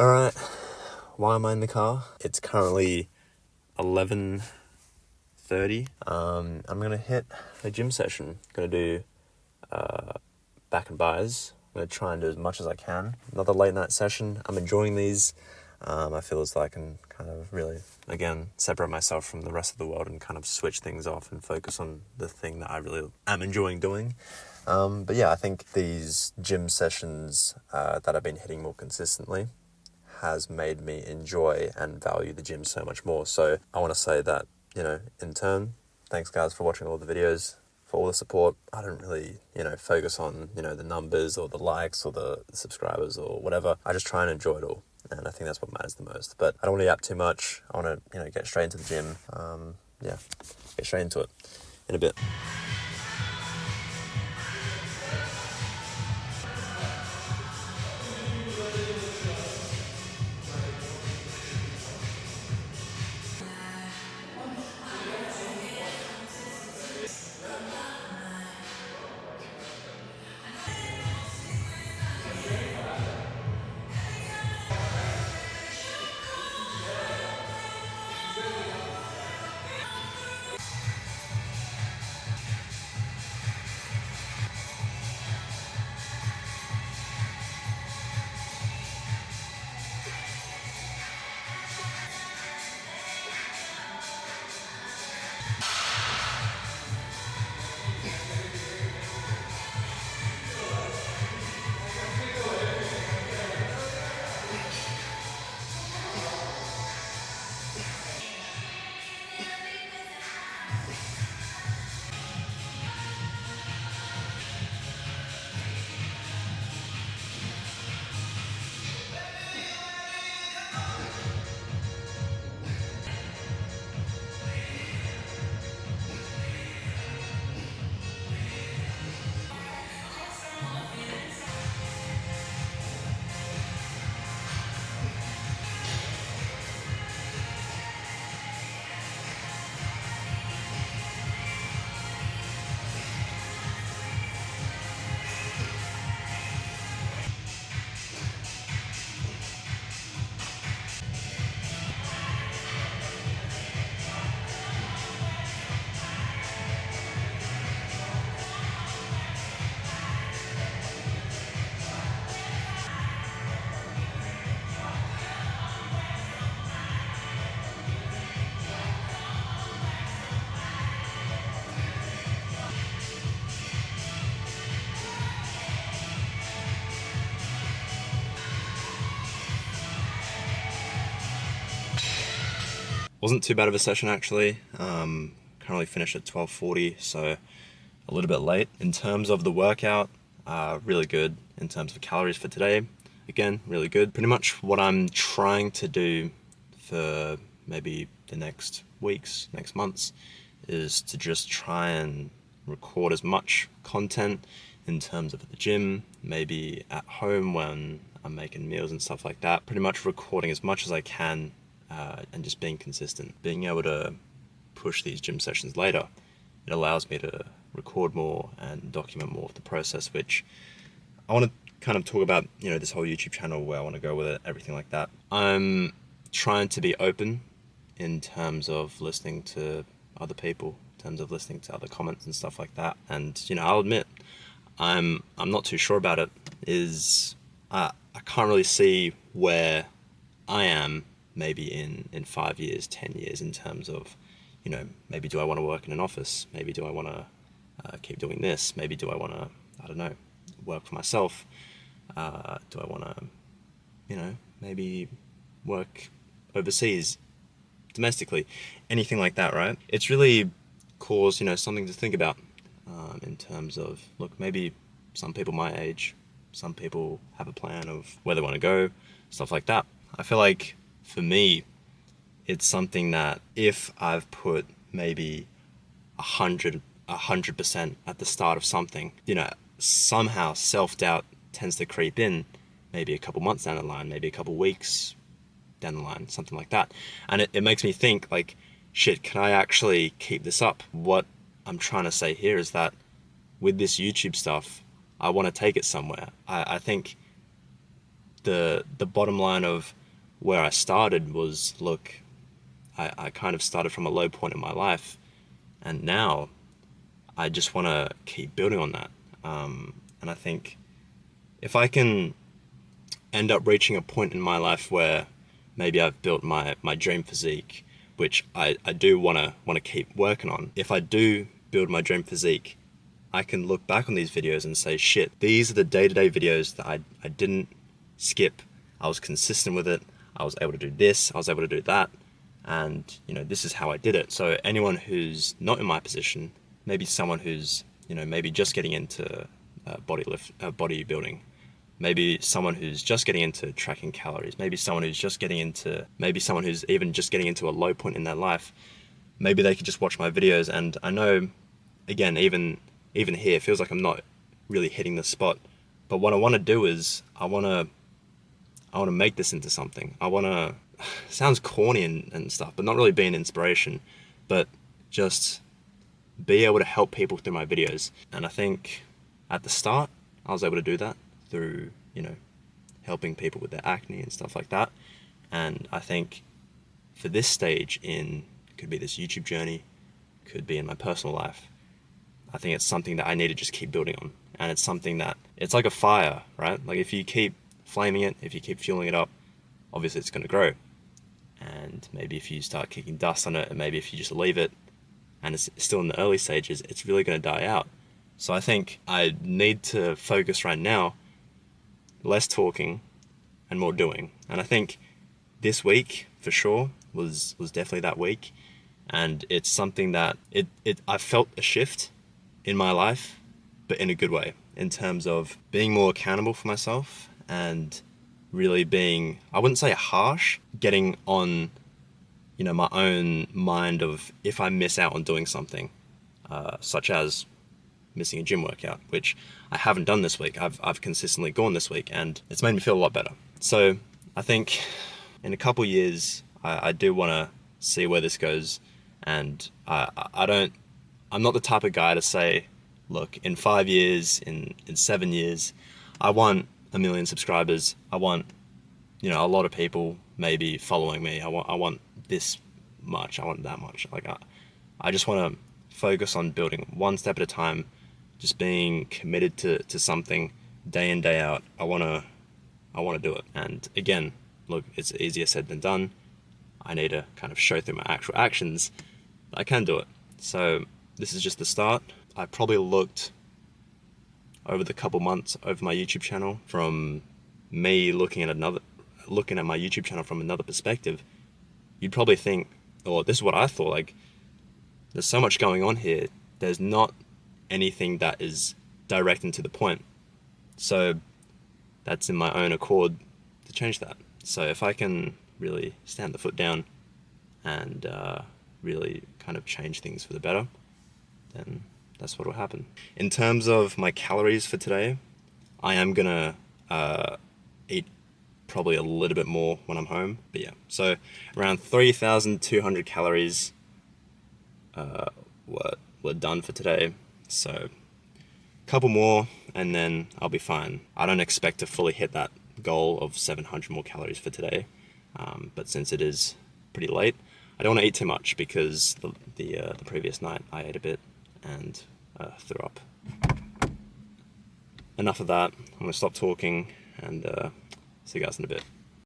Alright, why am I in the car? It's currently 11:30. I'm gonna hit a gym session. Gonna do back and buys. I'm gonna try and do as much as I can. Another late night session. I'm enjoying these. I feel as though I can kind of really, again, separate myself from the rest of the world and kind of switch things off and focus on the thing that I really am enjoying doing. But yeah, I think these gym sessions that I've been hitting more consistently has made me enjoy and value the gym so much more. So I want to say that, in turn, thanks guys for watching all the videos, for all the support. I don't really, focus on, the numbers or the likes or the subscribers or whatever. I just try and enjoy it all. And I think that's what matters the most. But I don't want to yap too much. I want to, get straight into the gym. Get straight into it in a bit. Wasn't too bad of a session actually. Currently finished at 12:40, so a little bit late. In terms of the workout, really good. In terms of calories for today, again, really good. Pretty much what I'm trying to do for maybe the next weeks, next months, is to just try and record as much content in terms of the gym, maybe at home when I'm making meals and stuff like that. Pretty much recording as much as I can and just being consistent. Being able to push these gym sessions later, it allows me to record more and document more of the process, which I want to kind of talk about, this whole YouTube channel, where I want to go with it, everything like that. I'm trying to be open in terms of listening to other people, in terms of listening to other comments and stuff like that. And, I'll admit, I'm not too sure about it. I can't really see where I am maybe in 5 years, 10 years, in terms of, maybe do I want to work in an office? Maybe do I want to keep doing this? Maybe do I want to, I don't know, work for myself? Do I want to, maybe work overseas, domestically, anything like that, right? It's really caused, something to think about in terms of, look, maybe some people my age, some people have a plan of where they want to go, stuff like that. I feel like for me, it's something that if I've put maybe 100% at the start of something, somehow self-doubt tends to creep in, maybe a couple months down the line, maybe a couple weeks down the line, something like that. And it makes me think, like, shit, can I actually keep this up? What I'm trying to say here is that with this YouTube stuff, I want to take it somewhere. I think the bottom line of where I started was, look, I kind of started from a low point in my life, and now I just want to keep building on that. And I think if I can end up reaching a point in my life where maybe I've built my dream physique, which I do want to keep working on. If I do build my dream physique, I can look back on these videos and say, shit, these are the day-to-day videos that I didn't skip. I was consistent with it. I was able to do this. I was able to do that. And, this is how I did it. So anyone who's not in my position, maybe someone who's, maybe just getting into bodybuilding, maybe someone who's just getting into tracking calories, maybe someone who's even just getting into a low point in their life, maybe they could just watch my videos. And I know, again, even here, it feels like I'm not really hitting the spot. But what I want to do is I want to make this into something. I want to, sounds corny and stuff, but not really be an inspiration, but just be able to help people through my videos. And I think at the start, I was able to do that through, helping people with their acne and stuff like that. And I think for this stage could be this YouTube journey, could be in my personal life, I think it's something that I need to just keep building on. And it's something that, it's like a fire, right? Like if you keep flaming it, if you keep fueling it up, obviously it's going to grow. And maybe if you start kicking dust on it, and maybe if you just leave it and it's still in the early stages, it's really going to die out. So I think I need to focus right now, less talking and more doing. And I think this week for sure was definitely that week. And it's something that I felt a shift in my life, but in a good way, in terms of being more accountable for myself and really being, I wouldn't say harsh, getting on, my own mind of if I miss out on doing something, such as missing a gym workout, which I haven't done this week. I've consistently gone this week, and it's made me feel a lot better. So I think in a couple years, I do want to see where this goes. And I'm not the type of guy to say, look, in 5 years, in 7 years, I want 1 million subscribers. I want, a lot of people maybe following me. I want this much. I want that much. Like I just want to focus on building one step at a time, just being committed to something day in, day out. I want to do it. And again, look, it's easier said than done. I need to kind of show through my actual actions that I can do it. So this is just the start. I probably looked over the couple months over my YouTube channel, from me looking at my YouTube channel from another perspective, you'd probably think, or this is what I thought, like, there's so much going on here. There's not anything that is direct and to the point. So that's in my own accord to change that. So if I can really stand the foot down and really kind of change things for the better, then that's what will happen. In terms of my calories for today, I am gonna eat probably a little bit more when I'm home. But yeah, so around 3,200 calories were done for today. So a couple more and then I'll be fine. I don't expect to fully hit that goal of 700 more calories for today. But since it is pretty late, I don't want to eat too much, because the previous night I ate a bit and threw up. Enough of that. I'm going to stop talking and see you guys in a bit.